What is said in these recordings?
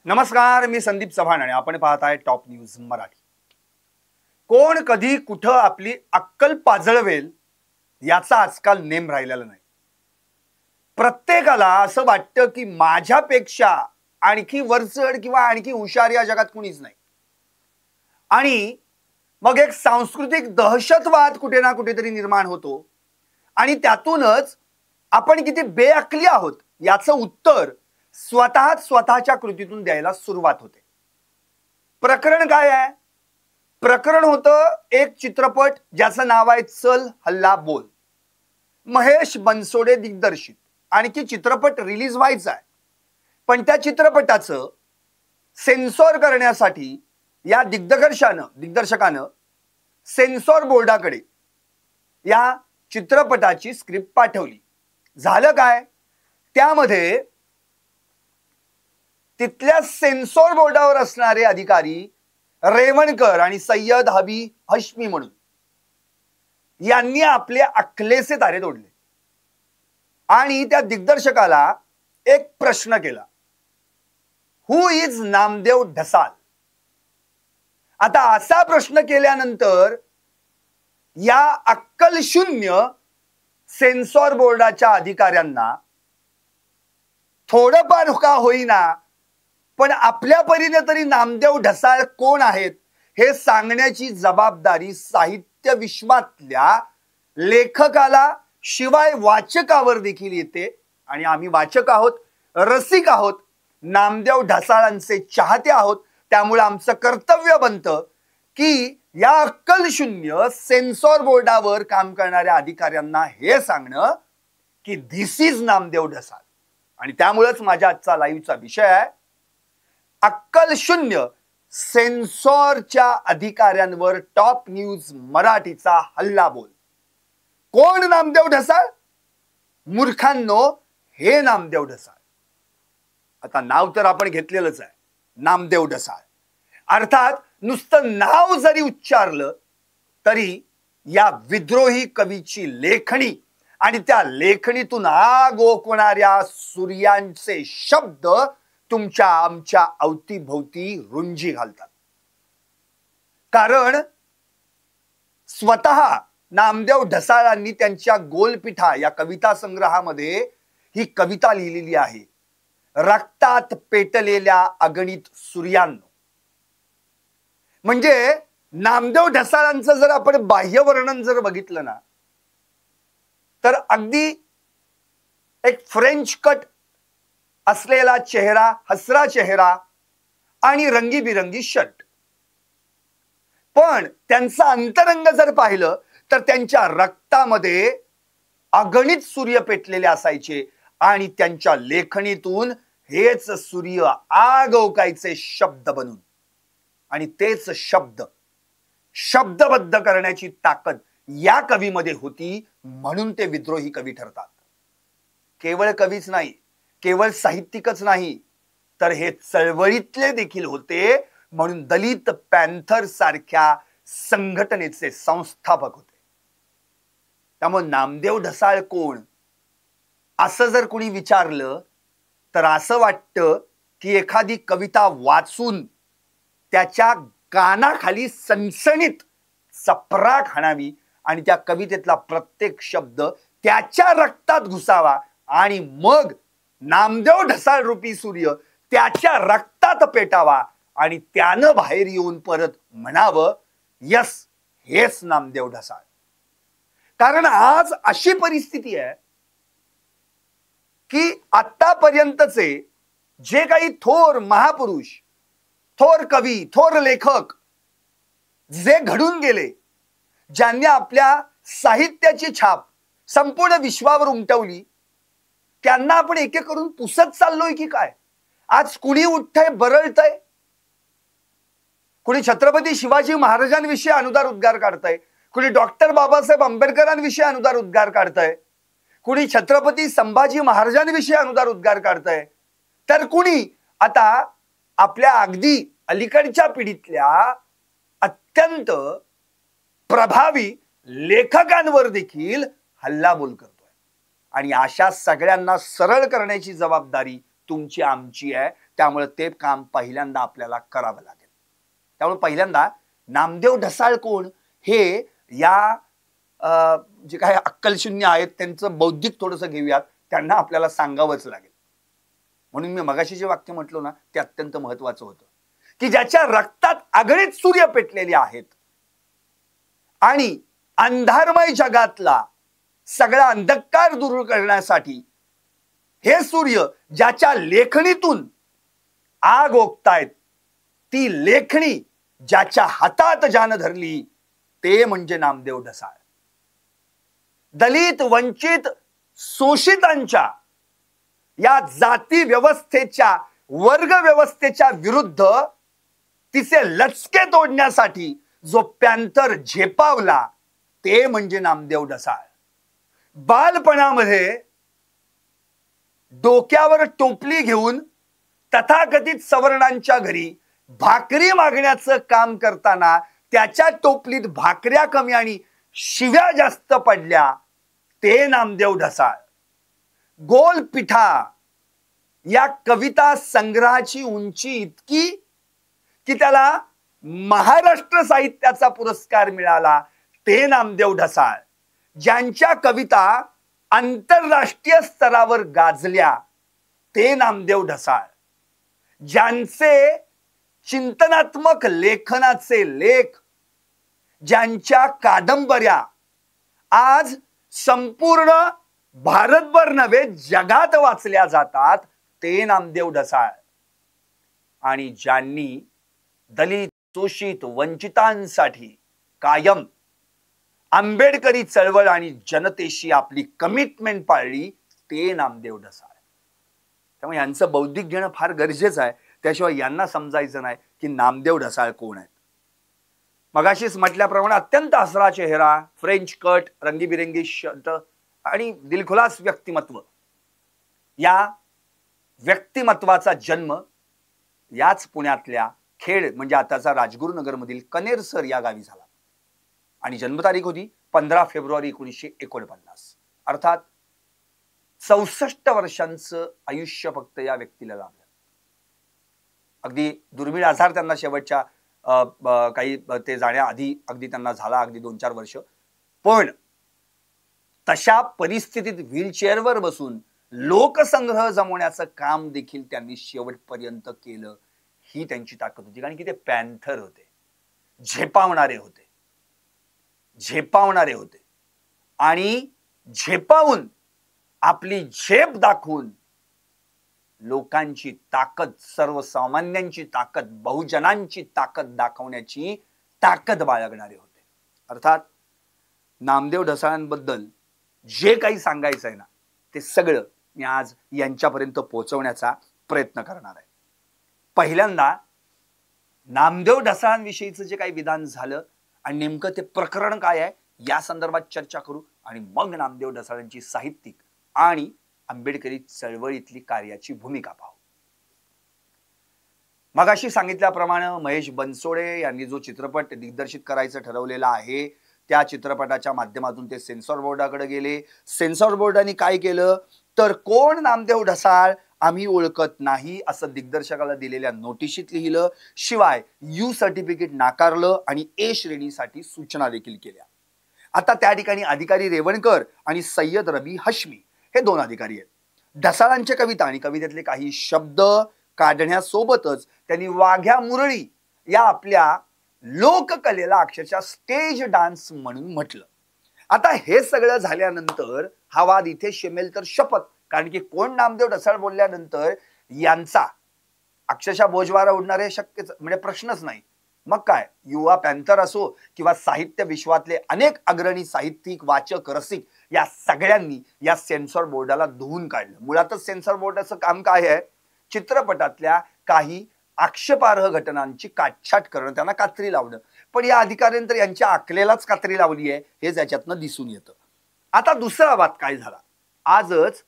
नमस्कार, मी संदीप चव्हाण आणि आपण पाहत आहे टॉप न्यूज मराठी। कोण कधी कुठं आपली अक्कल पाजळवेल याचा आजकाल नेम राहिलेला नाही। प्रत्येकाला असं वाटतं की माझ्यापेक्षा आणखी वरचढ किंवा आणखी हुशार या जगात कुणीच नाही, आणि मग एक सांस्कृतिक दहशतवाद कुठे ना कुठेतरी निर्माण होतो आणि त्यातूनच आपण किती बेअक्कली आहोत याचं उत्तर स्वतःच्या कृतीतून द्यायला सुरुवात होते। प्रकरण काय आहे? प्रकरण होतं एक चित्रपट ज्याचं नाव आहे चल हल्ला बोल। महेश बनसोडे दिग्दर्शित आणखी चित्रपट रिलीज व्हायचा आहे, पण त्या चित्रपटाचं सेन्सॉर करण्यासाठी या दिग्दर्शकानं सेन्सॉर बोर्डाकडे या चित्रपटाची स्क्रिप्ट पाठवली। झालं काय? त्यामध्ये तिथल्या सेन्सॉर बोर्डावर असणारे अधिकारी रेवणकर आणि सय्यद हबी हश्मी म्हणून यांनी आपले अकलेचे तारे तोडले आणि त्या दिग्दर्शकाला एक प्रश्न केला, हु इज नामदेव ढसाल? आता असा प्रश्न केल्यानंतर या अक्कल शून्य सेन्सॉर बोर्डाच्या अधिकाऱ्यांना थोडंफार का होईना पण आपल्या परीने तरी नामदेव ढसाळ कोण आहेत हे सांगण्याची जबाबदारी साहित्य विश्वातल्या लेखकाला शिवाय वाचकावर देखील येते। आणि आम्ही वाचक आहोत, रसिक आहोत, नामदेव ढसाळांचे चाहते आहोत, त्यामुळे आमचं कर्तव्य बनतं की या अक्कल शून्य सेन्सॉर बोर्डावर काम करणाऱ्या अधिकाऱ्यांना हे सांगणं की धिस इज नामदेव ढसाळ। आणि त्यामुळेच माझ्या आजचा लाईव्हचा विषय आहे अक्कल शून्य सेन्सॉरच्या अधिकाऱ्यांवर टॉप न्यूज मराठीचा हल्ला बोल। कोण नामदेव ढसाळ? मूर्खांनो, हे नामदेव ढसाळ। आता नाव तर आपण घेतलेलंच आहे, नामदेव ढसाळ। अर्थात नुसतं नाव जरी उच्चारलं तरी या विद्रोही कवीची लेखणी आणि त्या लेखणीतून आग ओकणाऱ्या सूर्यांचे शब्द तुमच्या आमच्या अवतीभोवती रुंजी घालतात। कारण स्वतः नामदेव ढसाळांनी त्यांच्या गोलपिठा या कविता संग्रहामध्ये ही कविता लिहिलेली आहे, रक्तात पेटलेल्या अगणित सूर्यांनो। म्हणजे नामदेव ढसाळांचं जर आपण बाह्य वर्णन जर बघितलं ना तर अगदी एक फ्रेंच कट असलेला चेहरा, हसरा चेहरा आणि रंगीबिरंगी शर्ट, पण त्यांचा अंतरंग जर पाहिलं तर त्यांच्या रक्तामध्ये अगणित सूर्य पेटलेले असायचे आणि त्यांच्या लेखणीतून हेच सूर्य आग ओकायचे शब्द बनून, आणि तेच शब्दबद्ध करण्याची ताकद या कवीमध्ये होती, म्हणून ते विद्रोही कवी ठरतात। केवळ कवीच नाही, केवळ साहित्यिकच नाही, तर हे चळवळीतले देखील होते, म्हणून दलित पॅन्थर सारख्या संघटनेचे संस्थापक होते। त्यामुळे नामदेव ढसाळ कोण असं जर कोणी विचारलं तर असं वाटतं की एखादी कविता वाचून त्याच्या कानाखाली सनसणीत चपराक हाणावी आणि त्या कवितेतला प्रत्येक शब्द त्याच्या रक्तात घुसावा आणि मग नामदेव ढसाळ रूपी सूर्य त्याच्या रक्तात पेटावा आणि त्यानं बाहेर येऊन परत म्हणावं, यस, हेच नामदेव ढसाळ। कारण आज अशी परिस्थिती आहे की आतापर्यंतचे जे काही थोर महापुरुष, थोर कवी, थोर लेखक जे घडून गेले, ज्यांनी आपल्या साहित्याची छाप संपूर्ण विश्वावर उमटवली, त्यांना आपण एक एक करून पुसत चाललोय की काय? आज कुणी उठतंय, बरळतंय, कुणी छत्रपती शिवाजी महाराजांविषयी अनुदार उद्गार काढतंय, कुणी डॉक्टर बाबासाहेब आंबेडकरांविषयी अनुदार उद्गार काढतंय, कुणी छत्रपती संभाजी महाराजांविषयी अनुदार उद्गार काढतंय, तर कुणी आता आपल्या अगदी अलीकडच्या पिढीतल्या अत्यंत प्रभावी लेखकांवर देखील हल्लाबोल करतोय। आणि अशा सगळ्यांना सरळ करण्याची जबाबदारी तुमची आमची आहे, त्यामुळे ते काम पहिल्यांदा आपल्याला करावं लागेल. त्यामुळे पहिल्यांदा नामदेव ढसाळ कोण हे या जे काही अक्कलशून्य आहेत त्यांचं बौद्धिक थोडंसं घेऊयात, त्यांना आपल्याला सांगावंच लागेल. म्हणून मी मगाशी जे वाक्य म्हटलो ना ते अत्यंत महत्वाचं होतं, की ज्याच्या रक्तात आगळीत सूर्य पेटलेले आहेत आणि अंधारमय जगातला सगळा अंधकार दूर करण्यासाठी हे सूर्य ज्याच्या लेखणीतून आग ओकतायत, ती लेखणी ज्याच्या हातात ज्यानं धरली ते म्हणजे नामदेव ढसाळ. दलित, वंचित, शोषितांच्या या जाती व्यवस्थेच्या, वर्ग व्यवस्थेच्या विरुद्ध तिचे लचके तोडण्यासाठी जो पॅन्थर झेपावला ते म्हणजे नामदेव ढसाळ. बालपणामध्ये डोक्यावर टोपली घेऊन तथाकथित सवर्णांच्या घरी भाकरी मागण्याचं काम करताना त्याच्या टोपलीत भाकऱ्या कमी आणि शिव्या जास्त पडल्या ते नामदेव ढसाळ. गोल पिठा या कविता संग्रहाची उंची इतकी की त्याला महाराष्ट्र साहित्याचा पुरस्कार मिळाला ते नामदेव ढसाळ. ज्यांच्या कविता आंतरराष्ट्रीय स्तरावर गाजल्या ते नामदेव ढसाळ. ज्यांचे चिंतनात्मक लेखनाचे लेख, ज्यांच्या कादंबऱ्या आज संपूर्ण भारतभर नव्हे जगात वाचल्या जातात ते नामदेव ढसाळ. आणि ज्यांनी दलित, शोषित, वंचितांसाठी कायम आंबेडकरी चळवळ आणि जनतेशी आपली कमिटमेंट पाळली ते नामदेव ढसाळ. त्यामुळे यांचं बौद्धिक घेणं फार गरजेचं आहे, त्याशिवाय यांना समजायचं नाही की नामदेव ढसाळ कोण आहेत. मगाशीच म्हटल्याप्रमाणे अत्यंत हसरा चेहरा, फ्रेंच कट, रंगीबिरंगी शर्ट आणि दिलखुलास व्यक्तिमत्व. या व्यक्तिमत्वाचा जन्म याच पुण्यातल्या खेड म्हणजे आताचा राजगुरुनगर मधील कनेरसर या गावी झाला आणि जन्मतारीख होती 15 फेब्रुवारी 1949. अर्थात 64 वर्षांचं आयुष्य फक्त या व्यक्तीला लाभलं. अगदी दुर्मिळ आजार त्यांना शेवटच्या काही ते जाण्याआधी अगदी त्यांना झाला, अगदी 2-4 वर्ष. पण तशा परिस्थितीत व्हीलचेअरवर बसून लोकसंग्रह जमवण्याचं काम देखील त्यांनी शेवटपर्यंत केलं. ही त्यांची ताकद होती, कारण की ते पॅन्थर होते, झेपावणारे होते, झेपावणारे होते आणि झेपावून आपली झेप दाखवून लोकांची ताकद, सर्वसामान्यांची ताकद, बहुजनांची ताकद दाखवण्याची ताकद बाळगणारे होते. अर्थात नामदेव ढसाळांबद्दल जे काही सांगायचं आहे ना ते सगळं मी आज यांच्यापर्यंत पोहोचवण्याचा प्रयत्न करणार आहे. पहिल्यांदा नामदेव ढसाळांविषयीचं जे काही विधान झालं आणि नेमकं ते प्रकरण काय आहे या संदर्भात चर्चा करू आणि मग नामदेव ढसाळांची साहित्यिक आणि आंबेडकरी चळवळीतली कार्याची भूमिका पाहू. मगाशी सांगितल्याप्रमाणे महेश बनसोडे यांनी जो चित्रपट दिग्दर्शित करायचं ठरवलेला आहे त्या चित्रपटाच्या माध्यमातून ते सेन्सॉर बोर्डाकडे गेले. सेन्सॉर बोर्डाने काय केलं तर कोण नामदेव ढसाळ आम्ही ओळखत नाही असं दिग्दर्शकाला दिलेल्या नोटिशीत लिहिलं. शिवाय यू सर्टिफिकेट नाकारलं आणि ए श्रेणीसाठी सूचना देखील केल्या. आता त्या ठिकाणी अधिकारी रेवणकर आणि सय्यद रबी हश्मी हे 2 अधिकारी आहेत. ढसाळांच्या कविता आणि कवितेतले काही शब्द काढण्यासोबतच त्यांनी वाघ्या मुरळी या आपल्या लोककलेला अक्षरशः स्टेज डान्स म्हणून म्हटलं. आता हे सगळं झाल्यानंतर हा वाद इथे शेमेल तर शपथ, कारण की कोण नामदेव ढसाळ बोलल्यानंतर यांचा अक्षरशः बोजवारा उडणार हे शक्यच म्हणजे प्रश्नच नाही. मग काय युवा पॅन्थर असो किंवा साहित्य विश्वातले अनेक अग्रणी साहित्यिक, वाचक, रसिक या सगळ्यांनी या सेन्सॉर बोर्डाला धुवून काढलं. मुळातच सेन्सॉर बोर्डाचं काम काय आहे, चित्रपटातल्या काही आक्षेपार्ह घटनांची काटछाट करणं, त्यांना कात्री लावणं. पण या अधिकाऱ्यांतर यांच्या आकलेलाच कात्री लावली आहे हे याच्यातनं दिसून येतं. आता दुसरा वाद काय झाला, आजच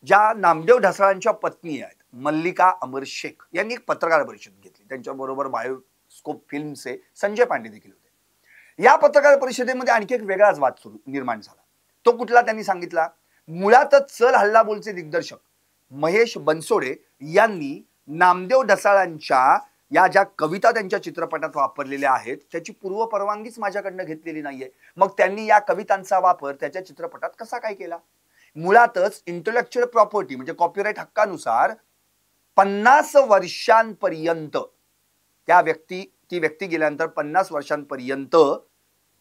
ज्या नामदेव ढसाळांच्या पत्नी आहेत मल्लिका अमर शेख यांनी एक पत्रकार परिषद घेतली. त्यांच्याबरोबर बायोस्कोप फिल्मचे संजय पांडे देखील होते. या पत्रकार परिषदेमध्ये आणखी एक वेगळाच वाद निर्माण झाला. तो कुठला त्यांनी सांगितला, मुळातच चल हल्ला बोलचे दिग्दर्शक महेश बनसोडे यांनी नामदेव ढसाळांच्या या ज्या कविता त्यांच्या चित्रपटात वापरलेल्या आहेत त्याची पूर्व परवानगीच माझ्याकडनं घेतलेली नाहीये. मग त्यांनी या कवितांचा वापर त्याच्या चित्रपटात कसा काय केला? मुळातच इंटेलेक्च्युअल प्रॉपर्टी म्हणजे कॉपीराईट हक्कानुसार 50 वर्षांपर्यंत ती व्यक्ती गेल्यानंतर 50 वर्षांपर्यंत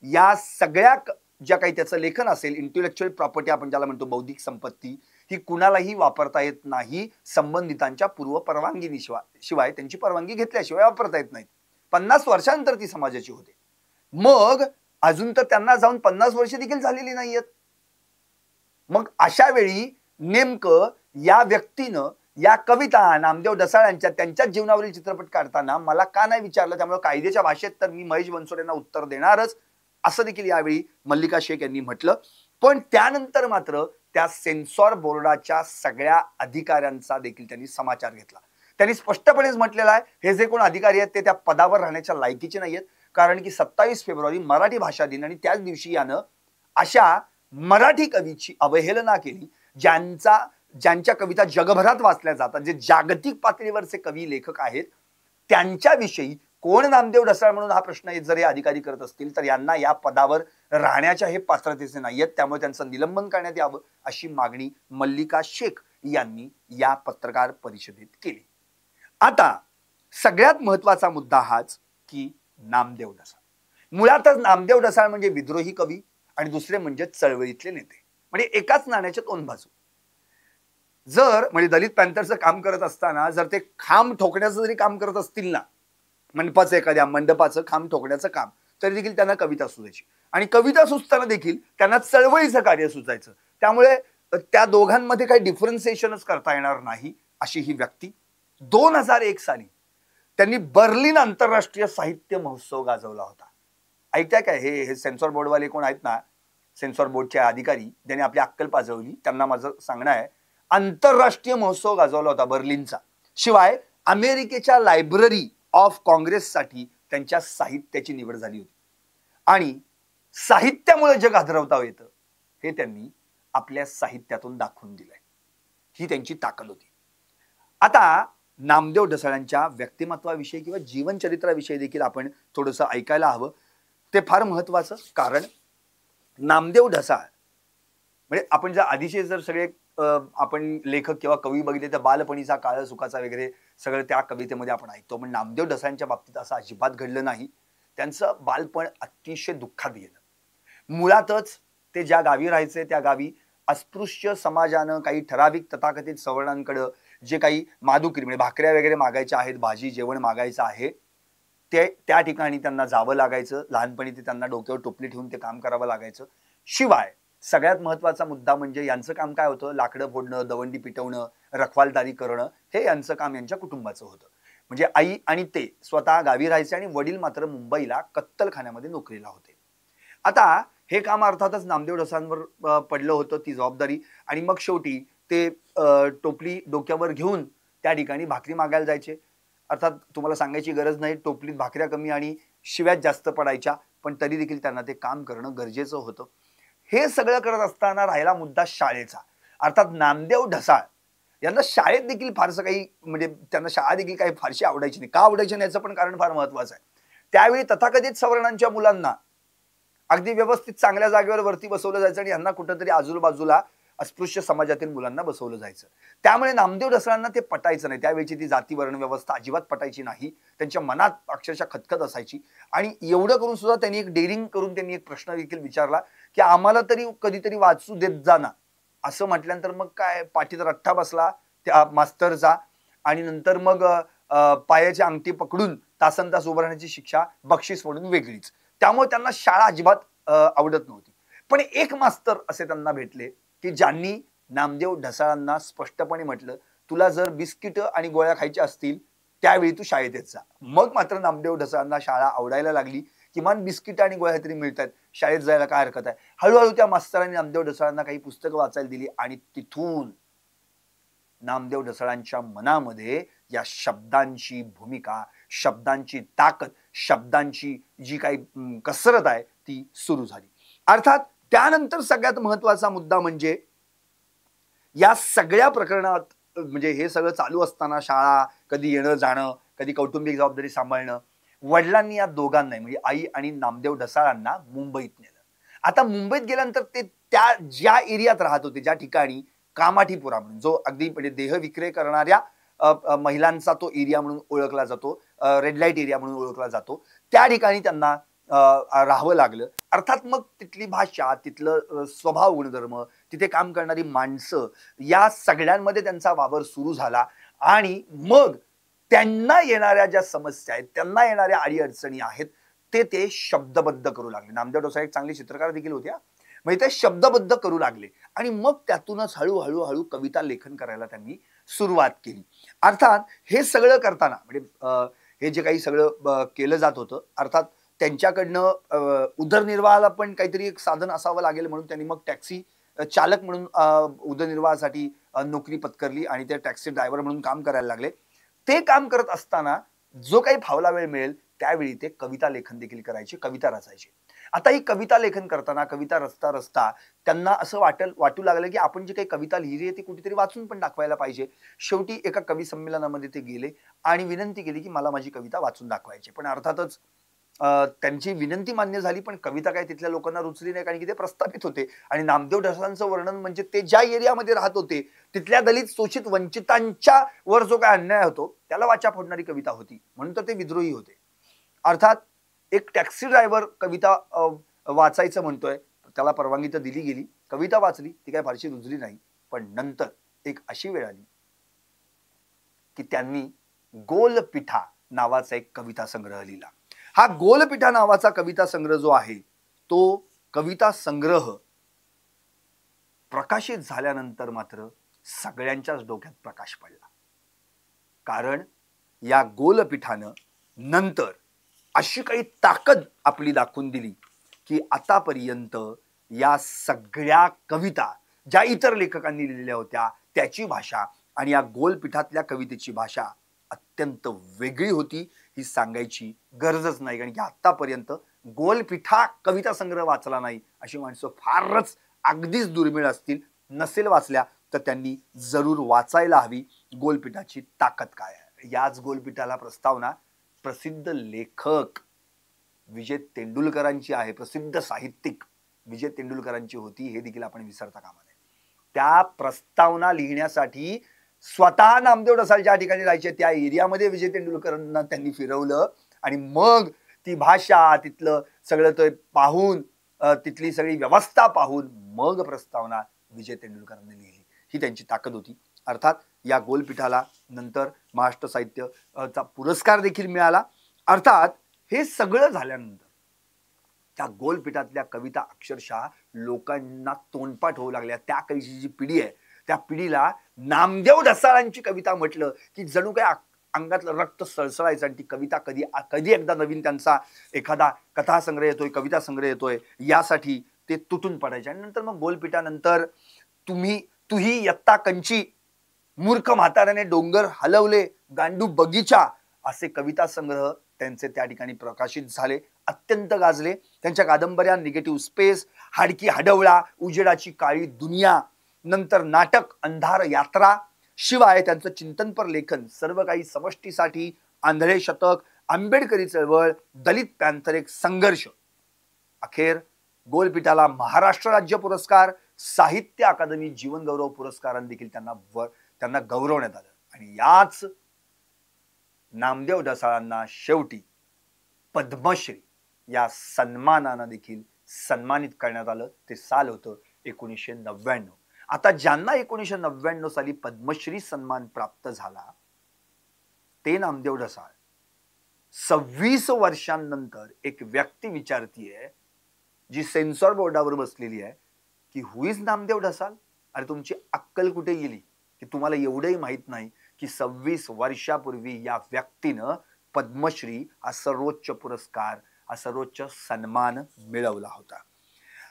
या सगळ्या ज्या काही त्याचं लेखन असेल, इंटेलेक्च्युअल प्रॉपर्टी आपण ज्याला म्हणतो, बौद्धिक संपत्ती, ही कुणालाही वापरता येत नाही संबंधितांच्या पूर्व परवानगीशिवाय, त्यांची परवानगी घेतल्याशिवाय वापरता येत नाहीत. 50 वर्षांनंतर ती समाजाची होते. मग अजून तर त्यांना जाऊन 50 वर्ष देखील झालेली नाहीयेत. मग अशा वेळी नेमकं या व्यक्तीनं या कविता नामदेव ढसाळांच्या त्यांच्याच जीवनावरील चित्रपट काढताना मला का नाही विचारलं? त्यामुळे कायद्याच्या भाषेत तर मी महेश बनसोडेंना उत्तर देणारच, असं देखील यावेळी मल्लिका शेख यांनी म्हटलं. पण त्यानंतर मात्र त्या सेन्सॉर बोर्डाच्या सगळ्या अधिकाऱ्यांचा देखील त्यांनी समाचार घेतला. त्यांनी स्पष्टपणेच म्हटलेलं आहे, हे जे कोण अधिकारी आहेत ते त्या पदावर राहण्याच्या लायकीचे नाहीयेत. कारण की 27 फेब्रुवारी मराठी भाषा दिन आणि त्याच दिवशी यानं अशा मराठी कवीची अवहेलना केली ज्यांच्या कविता जगभरात वाचल्या जातात, जे जागतिक पातळीवरचे कवी लेखक आहेत, त्यांच्याविषयी कोण नामदेव ढसाळ म्हणून हा प्रश्न जर हे अधिकारी करत असतील तर यांना या पदावर राहण्याच्या हे पात्रतेचे नाहीयेत. त्यामुळे त्यांचं निलंबन करण्यात यावं अशी मागणी मल्लिका शेख यांनी या पत्रकार परिषदेत केली. आता सगळ्यात महत्वाचा मुद्दा हाच की नामदेव ढसाळ, मुळातच नामदेव ढसाळ म्हणजे विद्रोही कवी आणि दुसरे म्हणजे चळवळीतले नेते. म्हणजे एकाच नाण्याच्या दोन बाजू. जर म्हणजे दलित पॅंथरचं काम करत असताना जर ते खांब ठोकण्याचं जरी काम करत असतील ना, मंडपाचं एखाद्या मंडपाचं खांब ठोकण्याचं काम, तरी देखील त्यांना कविता सुचायची. आणि कविता सुचताना देखील त्यांना चळवळीचं कार्य सुचायचं. त्यामुळे त्या दोघांमध्ये काही डिफरन्सिएशनच करता येणार नाही अशी ही व्यक्ती. 2001 साली त्यांनी बर्लिन आंतरराष्ट्रीय साहित्य महोत्सव गाजवला होता. ऐकताय काय? हे सेन्सॉर बोर्डवाले कोण आहेत ना, सेन्सॉर बोर्डचे अधिकारी, ज्यांनी आपली अक्कल पाजवली, त्यांना माझं सांगणं आहे, आंतरराष्ट्रीय महोत्सव गाजवला होता बर्लिनचा. शिवाय अमेरिकेच्या लायब्ररी ऑफ काँग्रेससाठी त्यांच्या साहित्याची निवड झाली होती. आणि साहित्यामुळे जग हादरवता येतं हे त्यांनी आपल्या साहित्यातून दाखवून दिलंय. ही त्यांची ताकद होती. आता नामदेव ढसाळांच्या व्यक्तिमत्वाविषयी किंवा जीवनचरित्राविषयी देखील आपण थोडंसं ऐकायला हवं. ते फार महत्वाचं. कारण नामदेव ढसाळ म्हणजे आपण जर आधीचे जर सगळे आपण लेखक किंवा कवी बघितले तर बालपणीचा, काळ सुखाचा वगैरे सगळं त्या कवितेमध्ये आपण ऐकतो. पण नामदेव ढसाळांच्या बाबतीत असं अजिबात घडलं नाही. त्यांचं बालपण अतिशय दुःखात गेलं. मुळातच ते ज्या गावी राहायचे त्या गावी अस्पृश्य समाजानं काही ठराविक तथाकथित सवर्णांकडे जे काही मादुकरी म्हणजे भाकऱ्या वगैरे मागायच्या आहेत, भाजी जेवण मागायचं आहे, ते त्या ठिकाणी त्यांना जावं लागायचं. लहानपणी ते त्यांना डोक्यावर टोपली ठेवून ते काम करावं लागायचं. शिवाय सगळ्यात महत्वाचा मुद्दा म्हणजे यांचं काम काय होतं? लाकडं फोडणं, दवंडी पिटवणं, रखवालदारी करणं, हे यांचं काम यांच्या कुटुंबाचं होतं. म्हणजे आई आणि ते स्वतः गावी राहायचे आणि वडील मात्र मुंबईला कत्तलखान्यामध्ये नोकरीला होते. आता हे काम अर्थातच नामदेव ढसाळांवर पडलं होतं, ती जबाबदारी. आणि मग शेवटी ते टोपली डोक्यावर घेऊन त्या ठिकाणी भाकरी मागायला जायचे. अर्थात तुम्हाला सांगायची गरज नाही, टोपलीत भाकऱ्या कमी आणि शिव्यात जास्त पडायच्या, पण तरी देखील त्यांना ते काम करणं गरजेचं होतं. हे सगळं करत असताना राहिला मुद्दा शाळेचा. अर्थात नामदेव ढसाळ यांना शाळेत देखील फारसं काही म्हणजे त्यांना शाळा देखील काही फारशी आवडायची नाही. का आवडायची नाही याचं पण कारण फार महत्वाचं आहे. त्यावेळी तथाकथित सवर्णांच्या मुलांना अगदी व्यवस्थित चांगल्या जागेवर वरती बसवलं जायचं आणि यांना कुठंतरी आजूबाजूला अस्पृश्य समाजातील मुलांना बसवलं जायचं. त्यामुळे नामदेव ढसाळांना ते पटायचं नाही. त्यावेळची ती जाती वर्ण व्यवस्था अजिबात पटायची नाही. त्यांच्या मनात अक्षरशः खतखत असायची. आणि एवढं करून सुद्धा त्यांनी एक डेअरिंग करून त्यांनी एक प्रश्न देखील विचारला की आम्हाला तरी कधीतरी वाचू देत जा ना. असं म्हटल्यानंतर मग काय पाठीत रठ्ठा बसला त्या मास्तरचा आणि नंतर मग पायाची अंगठी पकडून तासनतास उभं राहण्याची शिक्षा, बक्षीस म्हणून वेगळीच. त्यामुळे त्यांना शाळा अजिबात आवडत नव्हती. पण एक मास्तर असे त्यांना भेटले की ज्यांनी नामदेव ढसाळांना स्पष्टपणे म्हटलं, तुला जर बिस्किट आणि गोळ्या खायच्या असतील त्यावेळी तू शाळेत येत जा. मग मात्र नामदेव ढसाळांना शाळा आवडायला लागली. किमान बिस्किट आणि गोळ्या तरी मिळतात, शाळेत जायला काय हरकत आहे. हळूहळू त्या मास्तरांनी नामदेव ढसाळांना काही पुस्तकं वाचायला दिली आणि तिथून नामदेव ढसाळांच्या मनामध्ये या शब्दांची भूमिका, शब्दांची ताकद, शब्दांची जी काही कसरत आहे ती सुरू झाली. अर्थात त्यानंतर सगळ्यात महत्वाचा मुद्दा म्हणजे या सगळ्या प्रकरणात म्हणजे हे सगळं चालू असताना शाळा, कधी येणं जाणं, कधी कौटुंबिक जबाबदारी सांभाळणं, वडिलांनी या दोघांनाही म्हणजे आई आणि नामदेव ढसाळांना मुंबईत नेलं. आता मुंबईत गेल्यानंतर ते त्या ज्या एरियात राहत होते, ज्या ठिकाणी कामाठीपुरा म्हणून जो अगदी म्हणजे देह विक्रय करणाऱ्या महिलांचा तो एरिया म्हणून ओळखला जातो, रेड लाईट एरिया म्हणून ओळखला जातो, त्या ठिकाणी त्यांना राहावं लागलं. अर्थात मग तिथली भाषा, तिथलं स्वभाव गुणधर्म, तिथे काम करणारी माणसं, या सगळ्यांमध्ये त्यांचा वावर सुरू झाला आणि मग त्यांना येणाऱ्या ज्या समस्या आहेत, त्यांना येणाऱ्या अडीअडचणी आहेत, ते शब्दबद्ध करू लागले. नामदेव ढसाळ एक चांगले चित्रकार देखील होते, म्हणजे ते शब्दबद्ध करू लागले आणि मग त्यातूनच हळूहळू कविता लेखन करायला त्यांनी सुरुवात केली. अर्थात हे सगळं करताना म्हणजे हे जे काही सगळं केलं जात होतं, अर्थात त्यांच्याकडनं उदरनिर्वाहाला पण काहीतरी एक साधन असावं लागेल म्हणून त्यांनी मग टॅक्सी चालक म्हणून उदरनिर्वाहासाठी नोकरी पत्करली आणि ते टॅक्सी ड्रायव्हर म्हणून काम करायला लागले. ते काम करत असताना जो काही फावला वेळ मिळेल त्यावेळी ते कविता लेखन देखील करायचे, कविता रचायचे. आता ही कविता लेखन करताना, कविता रचता रचता त्यांना असं वाटू लागलं की आपण जी काही कविता लिहिली आहे ती कुठेतरी वाचून पण दाखवायला पाहिजे. शेवटी एका कवी संमेलनामध्ये ते गेले आणि विनंती केली की मला माझी कविता वाचून दाखवायची. पण अर्थातच त्यांची विनंती मान्य झाली, पण कविता काय तिथल्या लोकांना रुचली नाही, कारण की ते प्रस्थापित होते आणि नामदेव ढसाळांचं वर्णन म्हणजे ते ज्या एरियामध्ये राहत होते तिथल्या दलित, शोषित, वंचितांच्या वर जो काय अन्याय होतो त्याला वाचा फोडणारी कविता होती, म्हणून तर ते विद्रोही होते. अर्थात एक टॅक्सी ड्रायव्हर कविता वाचायचं म्हणतोय, त्याला परवानगी तर दिली गेली, कविता वाचली, ती काय फारशी रुजली नाही. पण नंतर एक अशी वेळ आली की त्यांनी गोलपिठा नावाचा एक कविता संग्रह लिहिला. हा गोलपिठा नावाचा कविता संग्रह जो आहे तो कविता संग्रह प्रकाशित झाल्यानंतर मात्र सगळ्यांच्याच डोक्यात प्रकाश पडला. कारण या गोलपिठानं नंतर अशी काही ताकद आपली दाखवून दिली की आतापर्यंत या सगळ्या कविता ज्या इतर लेखकांनी लिहिलेल्या होत्या त्याची भाषा आणि या गोलपिठातल्या कवितेची भाषा अत्यंत वेगळी होती, ही सांगायची गरजच नाही. कारण की आतापर्यंत गोलपिठा कविता संग्रह वाचला नाही अशी माणसं फारच अगदीच दुर्मिळ असतील. नसेल वाचल्या तर त्यांनी जरूर वाचायला हवी. गोलपिठाची ताकद काय आहे. याच गोलपिठाला प्रस्तावना प्रसिद्ध लेखक विजय तेंडुलकरांची आहे, प्रसिद्ध साहित्यिक विजय तेंडुलकरांची होती, हे देखील आपण विसरता कामा नये. त्या प्रस्तावना लिहिण्यासाठी स्वतः नामदेव ढसाळ ज्या ठिकाणी राहायचे त्या एरियामध्ये विजय तेंडुलकरांना त्यांनी फिरवलं आणि मग ती भाषा, तिथलं सगळं ते पाहून, तिथली सगळी व्यवस्था पाहून मग प्रस्तावना विजय तेंडुलकरांनी लिहिली. ही त्यांची ताकद होती. अर्थात या गोलपिठाला नंतर महाराष्ट्र साहित्यचा पुरस्कार देखील मिळाला. अर्थात हे सगळं झाल्यानंतर त्या गोलपिठातल्या कविता अक्षरशः लोकांना तोंडपाठ होऊ लागल्या. त्या काळची जी पिढी आहे त्या पिढीला नामदेव ढसाळांची कविता म्हटलं की जणू काय अंगातलं रक्त सळसळायचं आणि ती कविता कधी एकदा नवीन त्यांचा एखादा कथासंग्रह येतोय, कविता संग्रह येतोय यासाठी ते तुटून पडायचे. आणि नंतर मग गोलपिठानंतर तुही यत्ता कंची, मूर्ख म्हाताऱ्याने डोंगर हलवले, गांडू बगीचा असे कविता संग्रह त्यांचे त्या ठिकाणी प्रकाशित झाले, अत्यंत गाजले. त्यांच्या कादंबऱ्या निगेटिव्ह स्पेस, हाडकी हडवळा, उजेडाची काळी दुनिया, नंतर नाटक अंधार यात्रा, शिवाय त्यांचं चिंतनपर लेखन सर्व काही समष्टीसाठी, आंधळे शतक, आंबेडकरी चळवळ, दलित पॅंथर एक संघर्ष. अखेर गोलपिठाला महाराष्ट्र राज्य पुरस्कार, साहित्य अकादमी जीवन गौरव पुरस्कारांनी देखील त्यांना गौरवण्यात आलं. आणि याच नामदेव ढसाळांना शेवटी पद्मश्री या सन्मानानं देखील सन्मानित करण्यात आलं. ते साल होतं 1999. आता ज्यांना 1999 साली पद्मश्री सन्मान प्राप्त झाला ते नामदेव ढसाळ 26 वर्षांनंतर एक व्यक्ती विचारतीये जी सेन्सॉर बोर्डावर बसलेली आहे की हु इज नामदेव ढसाळ. अरे तुमची अक्कल कुठे गेली की तुम्हाला एवढंही माहित नाही की 26 वर्षापूर्वी या व्यक्तीनं पद्मश्री हा सर्वोच्च पुरस्कार, हा सर्वोच्च सन्मान मिळवला होता.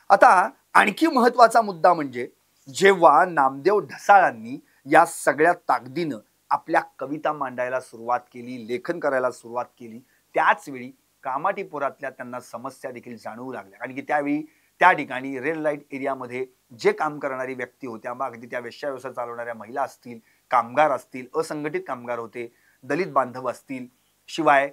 आता आणखी महत्वाचा मुद्दा म्हणजे जेव्हा नामदेव ढसाळांनी या सगळ्या ताकदीनं आपल्या कविता मांडायला सुरुवात केली, लेखन करायला सुरुवात केली, त्याच वेळी कामाठीपुरातल्या त्यांना समस्या देखील जाणवू लागल्या. कारण की त्यावेळी त्या ठिकाणी रेड लाईट एरियामध्ये जे काम करणारी व्यक्ती होत्या, मग अगदी त्या वेश्या व्यवसाय चालवणाऱ्या महिला असतील कामगार असतील, असंघटित कामगार होते, दलित बांधव असतील, शिवाय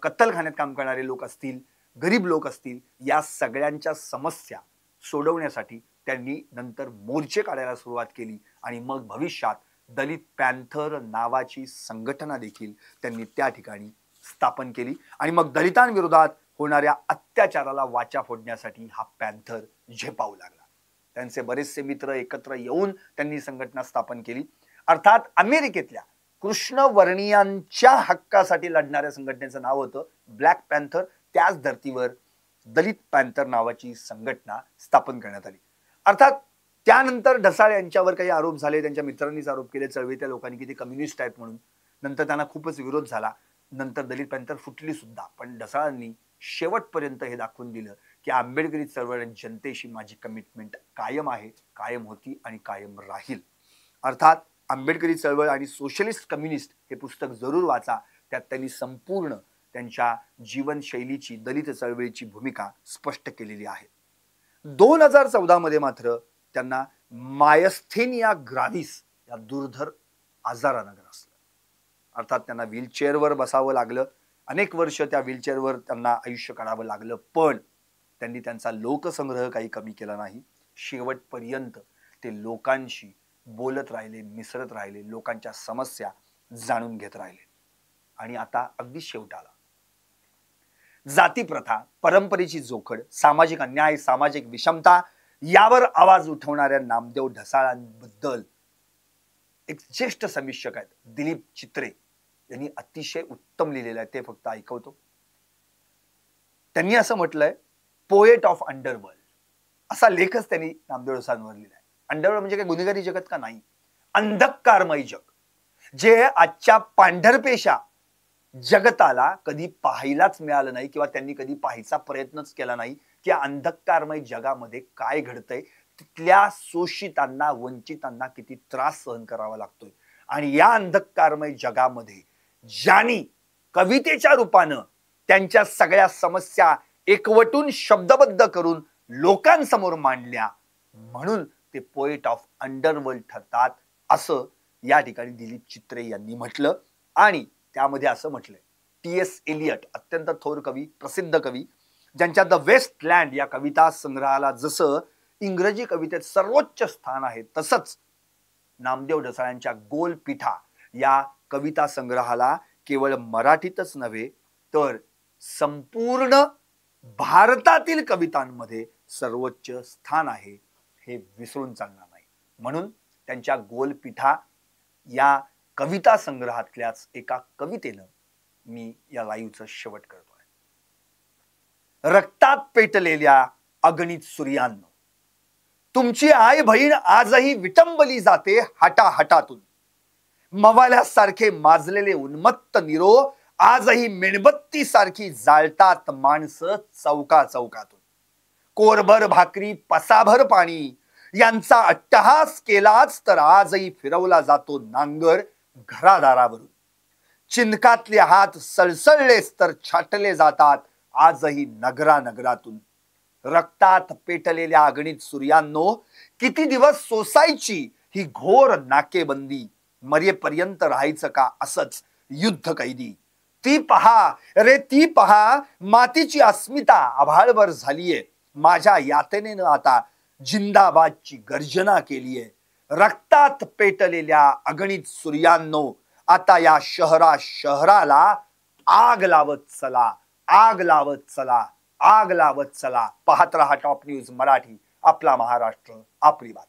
कत्तलखान्यात काम करणारे लोक असतील, गरीब लोक असतील, या सगळ्यांच्या समस्या सोडवण्यासाठी त्यांनी नंतर मोर्चे काढायला सुरुवात केली आणि मग भविष्यात दलित पॅन्थर नावाची संघटना देखील त्यांनी त्या ठिकाणी स्थापन केली आणि मग दलितांविरोधात होणाऱ्या अत्याचाराला वाचा फोडण्यासाठी हा पॅन्थर झेपावू लागला. त्यांचे बरेचसे मित्र एकत्र येऊन त्यांनी संघटना स्थापन केली. अर्थात अमेरिकेतल्या कृष्णवर्णीयांच्या हक्कासाठी लढणाऱ्या संघटनेचं नाव होतं ब्लॅक पॅन्थर. त्याच धर्तीवर दलित पॅन्थर नावाची संघटना स्थापन करण्यात आली. अर्थात त्यानंतर ढसाळ यांच्यावर काही आरोप झाले, त्यांच्या मित्रांनीच आरोप केले चळवळीतल्या लोकांनी की ते कम्युनिस्ट आहेत म्हणून. नंतर त्यांना खूपच विरोध झाला. नंतर दलित पॅन्थर फुटली सुद्धा. पण ढसाळांनी शेवटपर्यंत हे दाखवून दिलं की आंबेडकरी चळवळ जनतेशी माझी कमिटमेंट कायम आहे, कायम होती आणि कायम राहील. अर्थात आंबेडकरी चळवळ आणि सोशलिस्ट कम्युनिस्ट हे पुस्तक जरूर वाचा. त्यात त्यांनी संपूर्ण त्यांच्या जीवनशैलीची, दलित चळवळीची भूमिका स्पष्ट केलेली आहे. 2014 मध्ये मात्र त्यांना मायस्थेनिया ग्राव्हिस या दुर्धर आजारानं ग्रासलं. अर्थात त्यांना व्हीलचेअरवर बसावं लागलं. अनेक वर्ष त्या व्हीलचेअरवर त्यांना आयुष्य काढावं लागलं. पण त्यांनी त्यांचा लोकसंग्रह काही कमी केला नाही. शेवटपर्यंत ते लोकांशी बोलत राहिले, मिसळत राहिले, लोकांच्या समस्या जाणून घेत राहिले. आणि आता अगदी शेवटाला जाती प्रथा, परंपरेची जोखड, सामाजिक अन्याय, सामाजिक विषमता यावर आवाज उठवणाऱ्या नामदेव ढसाळांबद्दल एक ज्येष्ठ समीक्षक आहेत दिलीप चित्रे यांनी अतिशय उत्तम लिहिलेलं आहे. ते फक्त ऐकवतो. त्यांनी असं म्हटलंय, पोएट ऑफ अंडरवर्ल्ड असा लेखच त्यांनी नामदेव ढसाळांवर लिहिलाय. अंडरवर्ल्ड म्हणजे काय गुन्हेगारी जगत का? नाही, अंधकारमय जग, जे आजच्या पांढरपेशा जगताला कधी पाहायलाच मिळालं नाही किंवा त्यांनी कधी पाहायचा प्रयत्नच केला नाही की अंधकारमय जगामध्ये काय घडतंय, तिथल्या शोषितांना, वंचितांना किती त्रास सहन करावा लागतोय. आणि या अंधकारमय जगामध्ये ज्यांनी कवितेच्या रूपानं त्यांच्या सगळ्या समस्या एकवटून शब्दबद्ध करून लोकांसमोर मांडल्या, म्हणून ते पोएट ऑफ अंडरवर्ल्ड ठरतात असं या ठिकाणी दिलीप चित्रे यांनी म्हटलं. आणि त्यामध्ये असं म्हटलंय, टी.एस. एलियट अत्यंत थोर कवी, प्रसिद्ध कवी, ज्यांच्या द वेस्टलँड या कविता संग्रहाला जसं इंग्रजी कवितेत सर्वोच्च स्थान आहे, तसंच नामदेव ढसाळांच्या गोलपिठा या कविता संग्रहाला केवळ मराठीतच नव्हे तर संपूर्ण भारतातील कवितांमध्ये सर्वोच्च स्थान आहे, हे विसरून चालणार नाही. म्हणून त्यांच्या गोलपिठा या कविता संग्रहातल्याच एका कवितेनं मी या लाईव्हचं शेवट करतोय. रक्तात पेटलेल्या अगणित सूर्यांनो, तुमची आई बहीण आजही विटंबली जाते हटाहटातून. मवाल्यासारखे माजलेले उन्मत्त निरो आजही मेणबत्ती सारखी जाळतात माणसं चौका चौकातून. कोरभर भाकरी, पसाभर पाणी यांचा अट्टहास केलाच तर आजही फिरवला जातो नांगर घरादारावरून. चिंधकातले हात सळसळलेच तर छाटले जातात आजही नगरानगरातून. रक्तात पेटलेल्या अगणित सूर्यांनो, किती दिवस सोसायची ही घोर नाकेबंदी, मरेपर्यंत राहायचं का असंच युद्ध कैदी. ती पहा रे ती पहा, मातीची अस्मिता आभाळभर झालीये. माझ्या यातनेनं आता जिंदाबादची गर्जना केलीये. रक्तात पेटलेल्या अगणित सूर्यांनो, आता या शहराला आग लावत चला, आग लावत चला, आग लावत चला. पाहत रहा टॉप न्यूज मराठी, आपला महाराष्ट्र, आपली बात.